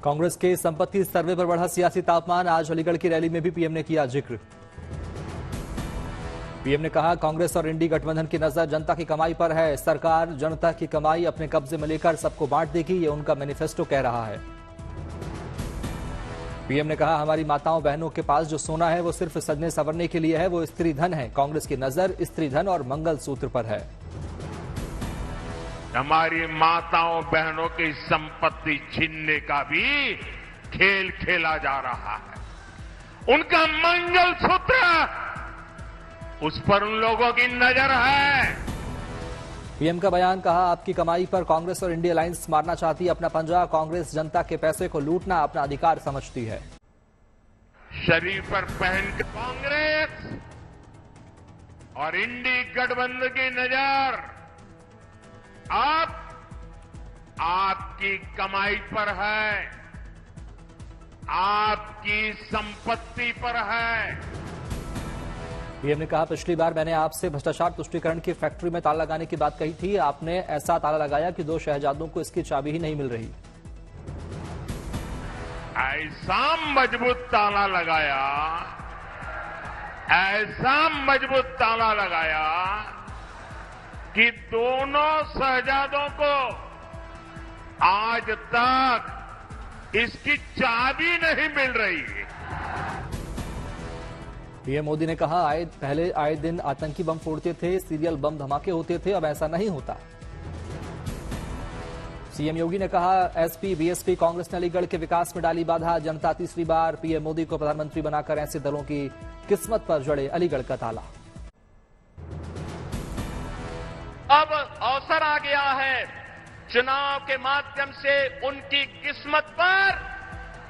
कांग्रेस के संपत्ति सर्वे पर बढ़ा सियासी तापमान। आज अलीगढ़ की रैली में भी पीएम ने किया जिक्र। पीएम ने कहा, कांग्रेस और इंडी गठबंधन की नजर जनता की कमाई पर है। सरकार जनता की कमाई अपने कब्जे में लेकर सबको बांट देगी, ये उनका मैनिफेस्टो कह रहा है। पीएम ने कहा, हमारी माताओं बहनों के पास जो सोना है वो सिर्फ सजने संवरने के लिए है, वो स्त्री धन है। कांग्रेस की नजर स्त्री धन और मंगलसूत्र पर है। हमारी माताओं बहनों की संपत्ति छीनने का भी खेल खेला जा रहा है। उनका मंगलसूत्र, उस पर उन लोगों की नजर है। पीएम का बयान। कहा, आपकी कमाई पर कांग्रेस और इंडिया अलायंस मारना चाहती है अपना पंजा। कांग्रेस जनता के पैसे को लूटना अपना अधिकार समझती है। शरीर पर पहन के कांग्रेस और इंडी गठबंधन की नजर आपकी कमाई पर है, आपकी संपत्ति पर है। पीएम ने कहा, पिछली बार मैंने आपसे भ्रष्टाचार तुष्टीकरण की फैक्ट्री में ताला लगाने की बात कही थी। आपने ऐसा ताला लगाया कि 2 शहजादों को इसकी चाबी ही नहीं मिल रही। ऐसा मजबूत ताला लगाया, ऐसा मजबूत ताला लगाया कि दोनों शहजादों को आज तक इसकी चाबी नहीं मिल रही। पीएम मोदी ने कहा, पहले आए दिन आतंकी बम फोड़ते थे, सीरियल बम धमाके होते थे, अब ऐसा नहीं होता। सीएम योगी ने कहा, एसपी बीएसपी कांग्रेस ने अलीगढ़ के विकास में डाली बाधा। जनता तीसरी बार पीएम मोदी को प्रधानमंत्री बनाकर ऐसे दलों की किस्मत पर जड़े अलीगढ़ का ताला। अब अवसर आ गया है चुनाव के माध्यम से उनकी किस्मत पर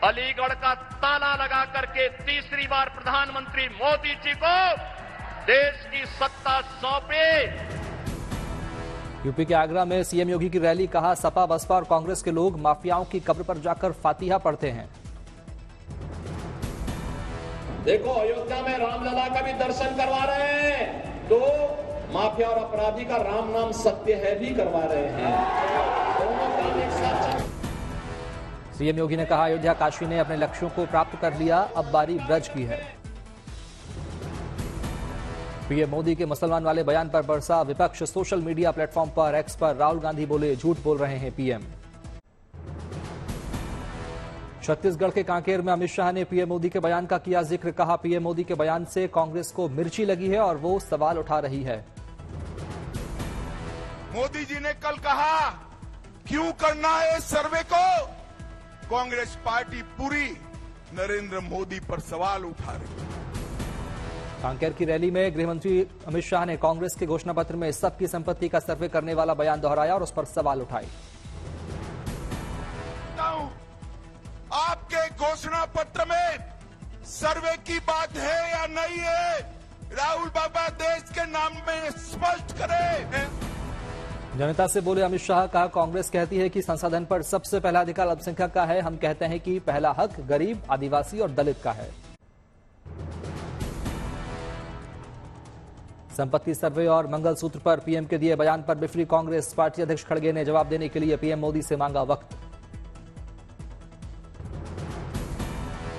अलीगढ़ का ताला लगा करके तीसरी बार प्रधानमंत्री मोदी जी को देश की सत्ता सौंपे। यूपी के आगरा में सीएम योगी की रैली। कहा, सपा बसपा और कांग्रेस के लोग माफियाओं की कब्र पर जाकर फातिहा पढ़ते हैं। देखो, अयोध्या में रामलला का भी दर्शन करवा रहे हैं तो माफिया और अपराधी का राम नाम सत्य है भी करवा रहे हैं। दोनों काम एक साथ चल। सीएम योगी ने कहा, अयोध्या काशी ने अपने लक्ष्यों को प्राप्त कर लिया, अब बारी ब्रज की है। पीएम मोदी के मुसलमान वाले बयान पर बरसा विपक्ष। सोशल मीडिया प्लेटफॉर्म पर एक्स पर राहुल गांधी बोले, झूठ बोल रहे हैं पीएम। छत्तीसगढ़ के कांकेर में अमित शाह ने पीएम मोदी के बयान का किया जिक्र। कहा, पीएम मोदी के बयान से कांग्रेस को मिर्ची लगी है और वो सवाल उठा रही है। मोदी जी ने कल कहा, क्यों करना है इस सर्वे को? कांग्रेस पार्टी पूरी नरेंद्र मोदी पर सवाल उठा रही है। कांकेर की रैली में गृहमंत्री अमित शाह ने कांग्रेस के घोषणा पत्र में सबकी संपत्ति का सर्वे करने वाला बयान दोहराया और उस पर सवाल उठाए। आपके घोषणा पत्र में सर्वे की बात है या नहीं है? राहुल बाबा देश के नाम में स्पष्ट करें। जनता से बोले अमित शाह। कहा, कांग्रेस कहती है कि संसाधन पर सबसे पहला अधिकार अल्पसंख्यक का है। हम कहते हैं कि पहला हक गरीब, आदिवासी और दलित का है। संपत्ति सर्वे और मंगलसूत्र पर पीएम के दिए बयान पर बिफरी कांग्रेस। पार्टी अध्यक्ष खड़गे ने जवाब देने के लिए पीएम मोदी से मांगा वक्त।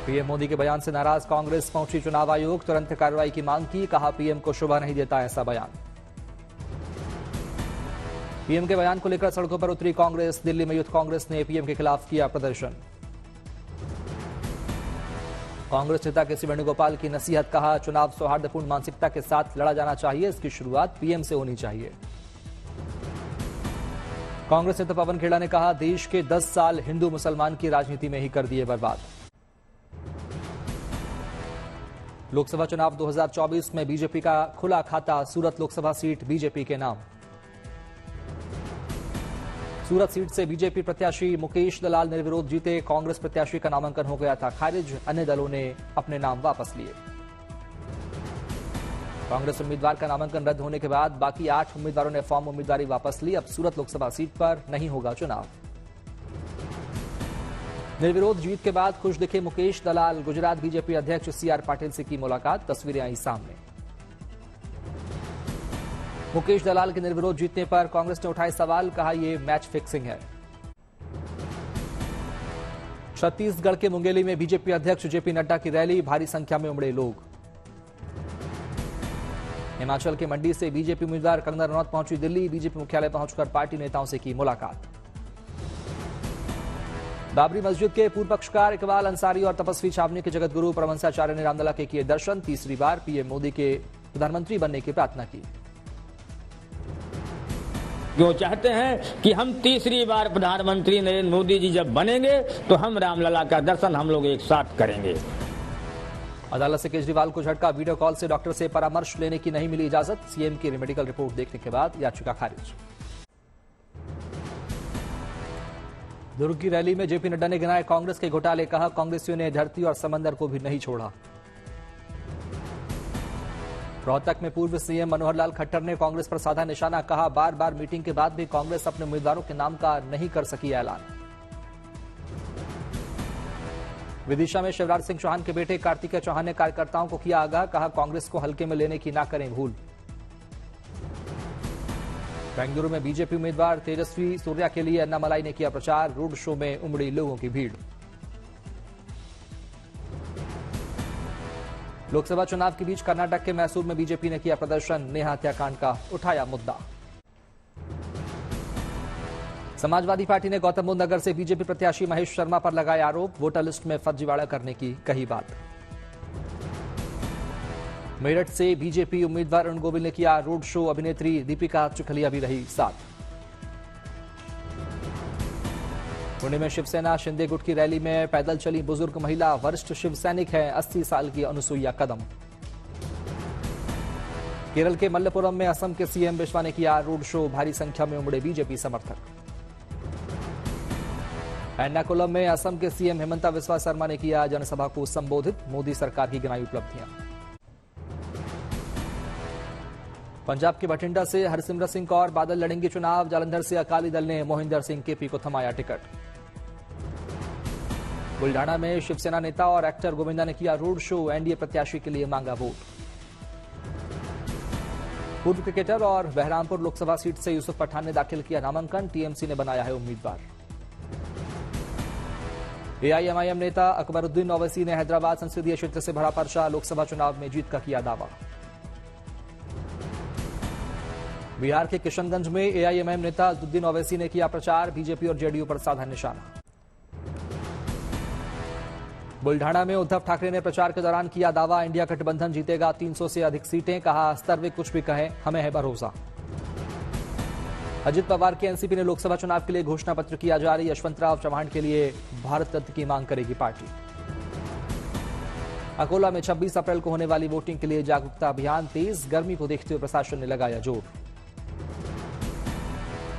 पीएम मोदी के बयान से नाराज कांग्रेस पहुंची चुनाव आयोग। तुरंत कार्रवाई की मांग की। कहा, पीएम को शोभा नहीं देता ऐसा बयान। पीएम के बयान को लेकर सड़कों पर उतरी कांग्रेस। दिल्ली में यूथ कांग्रेस ने पीएम के खिलाफ किया प्रदर्शन। कांग्रेस नेता के सी वेणुगोपाल की नसीहत। कहा, चुनाव सौहार्दपूर्ण मानसिकता के साथ लड़ा जाना चाहिए, इसकी शुरुआत पीएम से होनी चाहिए। कांग्रेस नेता पवन खेड़ा ने कहा, देश के 10 साल हिंदू मुसलमान की राजनीति में ही कर दिए बर्बाद। लोकसभा चुनाव 2024 में बीजेपी का खुला खाता। सूरत लोकसभा सीट बीजेपी के नाम। सूरत सीट से बीजेपी प्रत्याशी मुकेश दलाल निर्विरोध जीते। कांग्रेस प्रत्याशी का नामांकन हो गया था खारिज। अन्य दलों ने अपने नाम वापस लिए। कांग्रेस उम्मीदवार का नामांकन रद्द होने के बाद बाकी 8 उम्मीदवारों ने फॉर्म उम्मीदवारी वापस ली। अब सूरत लोकसभा सीट पर नहीं होगा चुनाव। निर्विरोध जीत के बाद खुश दिखे मुकेश दलाल। गुजरात बीजेपी अध्यक्ष सीआर पाटिल से की मुलाकात। तस्वीरें आई सामने। मुकेश दलाल के निर्विरोध जीतने पर कांग्रेस ने उठाए सवाल। कहा, यह मैच फिक्सिंग है। छत्तीसगढ़ के मुंगेली में बीजेपी अध्यक्ष जेपी नड्डा की रैली, भारी संख्या में उमड़े लोग। हिमाचल के मंडी से बीजेपी उम्मीदवार कंगना रनौत पहुंची दिल्ली, बीजेपी मुख्यालय पहुंचकर पार्टी नेताओं से की मुलाकात। बाबरी मस्जिद के पूर्व पक्षकार इकबाल अंसारी और तपस्वी छावनी के जगतगुरु परमहंसाचार्य ने रामलला के किए दर्शन, तीसरी बार पीएम मोदी के प्रधानमंत्री बनने की प्रार्थना की। जो चाहते हैं कि हम तीसरी बार प्रधानमंत्री नरेंद्र मोदी जी जब बनेंगे तो हम रामलला का दर्शन हम लोग एक साथ करेंगे। अदालत से केजरीवाल को झटका, वीडियो कॉल से डॉक्टर से परामर्श लेने की नहीं मिली इजाजत, सीएम की मेडिकल रिपोर्ट देखने के बाद याचिका खारिज। दुर्ग की रैली में जेपी नड्डा ने गिनाए कांग्रेस के घोटाले, कहा कांग्रेसियों ने धरती और समंदर को भी नहीं छोड़ा। रोहतक में पूर्व सीएम मनोहर लाल खट्टर ने कांग्रेस पर साधा निशाना, कहा बार बार मीटिंग के बाद भी कांग्रेस अपने उम्मीदवारों के नाम का नहीं कर सकी ऐलान। विदिशा में शिवराज सिंह चौहान के बेटे कार्तिकेय चौहान ने कार्यकर्ताओं को किया आगाह, कहा कांग्रेस को हल्के में लेने की ना करें भूल। बेंगलुरु में बीजेपी उम्मीदवार तेजस्वी सूर्या के लिए अन्नामलाई ने किया प्रचार, रोड शो में उमड़ी लोगों की भीड़। लोकसभा चुनाव के बीच कर्नाटक के मैसूर में बीजेपी ने किया प्रदर्शन, नेहा हत्याकांड का उठाया मुद्दा। समाजवादी पार्टी ने गौतम बुद्ध नगर से बीजेपी प्रत्याशी महेश शर्मा पर लगाए आरोप, वोटर लिस्ट में फर्जीवाड़ा करने की कही बात। मेरठ से बीजेपी उम्मीदवार अरुण गोविल ने किया रोड शो, अभिनेत्री दीपिका चिखलिया भी रही साथ। पुणे में शिवसेना शिंदे गुट की रैली में पैदल चली बुजुर्ग महिला, वरिष्ठ शिव सैनिक है 80 साल की अनुसुईया कदम। केरल के मल्लपुरम में असम के सीएम बिश्वा ने किया रोड शो, भारी संख्या में उमड़े बीजेपी समर्थक। एर्नाकुलम में असम के सीएम हेमंता बिस्वा शर्मा ने किया जनसभा को संबोधित, मोदी सरकार की गिनाई उपलब्धियां। पंजाब के बठिंडा से हरसिमरत सिंह कौर बादल लड़ेंगे चुनाव, जालंधर से अकाली दल ने मोहिंदर सिंह केपी को थमाया टिकट। बुल्ढाना में शिवसेना नेता और एक्टर गोविंदा ने किया रोड शो, एनडीए प्रत्याशी के लिए मांगा वोट। पूर्व क्रिकेटर और बहरामपुर लोकसभा सीट से यूसुफ पठान ने दाखिल किया नामांकन, टीएमसी ने बनाया है उम्मीदवार। एआईएमआईएम नेता अकबरुद्दीन ओवैसी ने हैदराबाद संसदीय क्षेत्र से भरा पर्चा, लोकसभा चुनाव में जीत का किया दावा। बिहार के किशनगंज में एआईएमआईएम नेता अकबरुद्दीन ओवैसी ने किया प्रचार, बीजेपी और जेडीयू पर साधा निशाना। बुल्ढाना में उद्धव ठाकरे ने प्रचार के दौरान किया दावा, इंडिया गठबंधन जीतेगा 300 से अधिक सीटें, कहा स्तर वे कुछ भी कहें हमें है भरोसा। अजित पवार की एनसीपी ने लोकसभा चुनाव के लिए घोषणा पत्र किया जारी, यशवंतराव चव्हाण के लिए भारत रत्न की मांग करेगी पार्टी। अकोला में 26 अप्रैल को होने वाली वोटिंग के लिए जागरूकता अभियान तेज, गर्मी को देखते हुए प्रशासन ने लगाया जोर।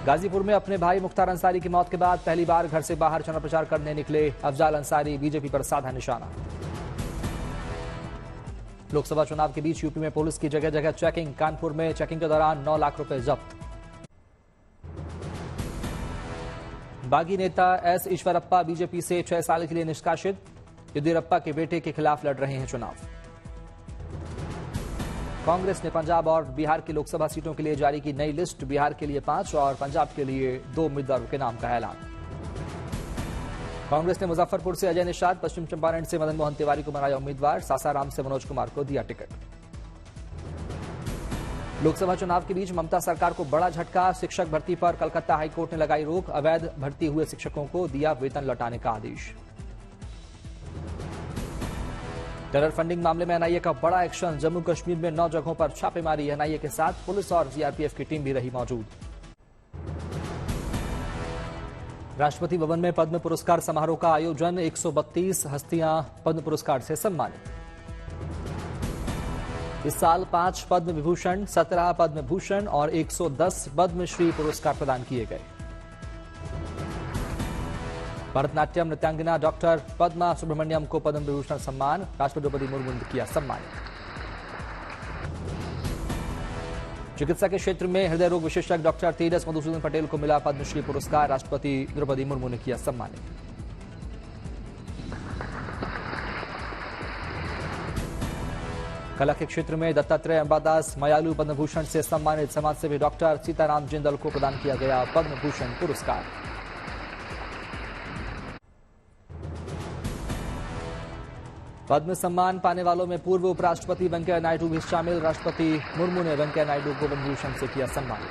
गाजीपुर में अपने भाई मुख्तार अंसारी की मौत के बाद पहली बार घर से बाहर चुनाव प्रचार करने निकले अफजाल अंसारी, बीजेपी पर साधा निशाना। लोकसभा चुनाव के बीच यूपी में पुलिस की जगह जगह चेकिंग, कानपुर में चेकिंग के दौरान 9 लाख रुपए जब्त। बागी नेता एस ईश्वरप्पा बीजेपी से 6 साल के लिए निष्कासित, येदियुरप्पा के बेटे के खिलाफ लड़ रहे हैं चुनाव। कांग्रेस ने पंजाब और बिहार की लोकसभा सीटों के लिए जारी की नई लिस्ट, बिहार के लिए 5 और पंजाब के लिए 2 उम्मीदवारों के नाम का ऐलान। कांग्रेस ने मुजफ्फरपुर से अजय निषाद, पश्चिम चंपारण से मदन मोहन तिवारी को बनाया उम्मीदवार, सासाराम से मनोज कुमार को दिया टिकट। लोकसभा चुनाव के बीच ममता सरकार को बड़ा झटका, शिक्षक भर्ती पर कलकत्ता हाईकोर्ट ने लगाई रोक, अवैध भर्ती हुए शिक्षकों को दिया वेतन लौटाने का आदेश। टेरर फंडिंग मामले में एनआईए का बड़ा एक्शन, जम्मू कश्मीर में 9 जगहों पर छापेमारी, एनआईए के साथ पुलिस और सीआरपीएफ की टीम भी रही मौजूद। राष्ट्रपति भवन में पद्म पुरस्कार समारोह का आयोजन, 132 हस्तियां पद्म पुरस्कार से सम्मानित। इस साल 5 पद्म विभूषण, 17 पद्म भूषण और 110 पद्मश्री पुरस्कार प्रदान किए गए। भरतनाट्यम नृत्यांगना डॉक्टर पद्मा सुब्रमण्यम को पद्म विभूषण सम्मान, राष्ट्रपति द्रौपदी मुर्मू ने किया सम्मानित। चिकित्सा के क्षेत्र में हृदय रोग विशेषज्ञ डॉक्टर तेजस मधुसूदन पटेल को मिला पद्मश्री पुरस्कार, राष्ट्रपति द्रौपदी मुर्मू ने किया सम्मानित। कला के क्षेत्र में दत्तात्रेय अंबादास मयालू पद्म भूषण से सम्मानित, समाजसेवी डॉक्टर सीताराम जिंदल को प्रदान किया गया पद्म भूषण पुरस्कार। पद्म सम्मान पाने वालों में पूर्व उपराष्ट्रपति वेंकैया नायडू भी शामिल। राष्ट्रपति मुर्मू ने वेंकैया नायडू को पद्म भूषण से किया सम्मानित।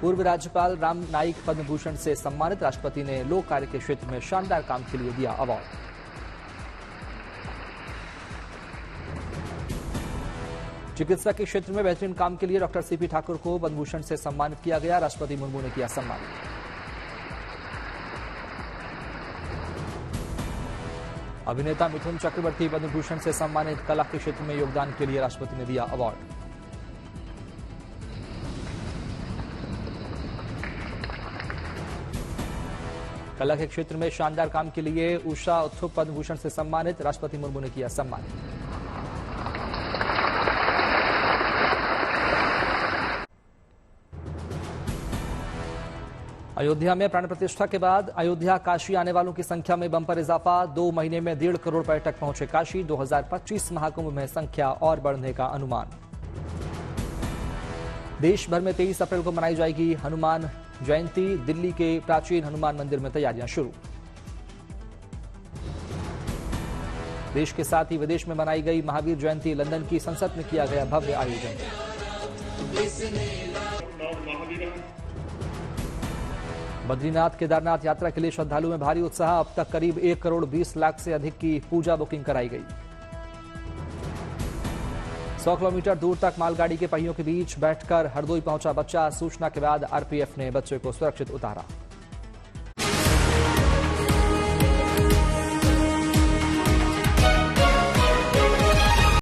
पूर्व राज्यपाल राम नाईक पद्म भूषण से सम्मानित। राष्ट्रपति ने लोक कार्य के क्षेत्र में शानदार काम के लिए दिया अवार्ड। चिकित्सा के क्षेत्र में बेहतरीन काम के लिए डॉक्टर सीपी ठाकुर को पद्म भूषण से सम्मानित किया गया। राष्ट्रपति मुर्मू ने किया सम्मानित। अभिनेता मिथुन चक्रवर्ती पद्म भूषण से सम्मानित। कला के क्षेत्र में योगदान के लिए राष्ट्रपति ने दिया अवार्ड। कला के क्षेत्र में शानदार काम के लिए उषा उत्थुप पद्म भूषण से सम्मानित। राष्ट्रपति मुर्मू ने किया सम्मानित। अयोध्या में प्राण प्रतिष्ठा के बाद अयोध्या काशी आने वालों की संख्या में बंपर इजाफा। 2 महीने में 1.5 करोड़ पर्यटक पहुंचे काशी। 2025 महाकुंभ में संख्या और बढ़ने का अनुमान। देश भर में 23 अप्रैल को मनाई जाएगी हनुमान जयंती। दिल्ली के प्राचीन हनुमान मंदिर में तैयारियां शुरू। देश के साथ ही विदेश में मनाई गई महावीर जयंती। लंदन की संसद में किया गया भव्य आयोजन। बद्रीनाथ केदारनाथ यात्रा के लिए श्रद्धालुओं में भारी उत्साह। अब तक करीब 1 करोड़ 20 लाख से अधिक की पूजा बुकिंग कराई गई। 100 किलोमीटर दूर तक मालगाड़ी के पहियों के बीच बैठकर हरदोई पहुंचा बच्चा। सूचना के बाद आरपीएफ ने बच्चे को सुरक्षित उतारा।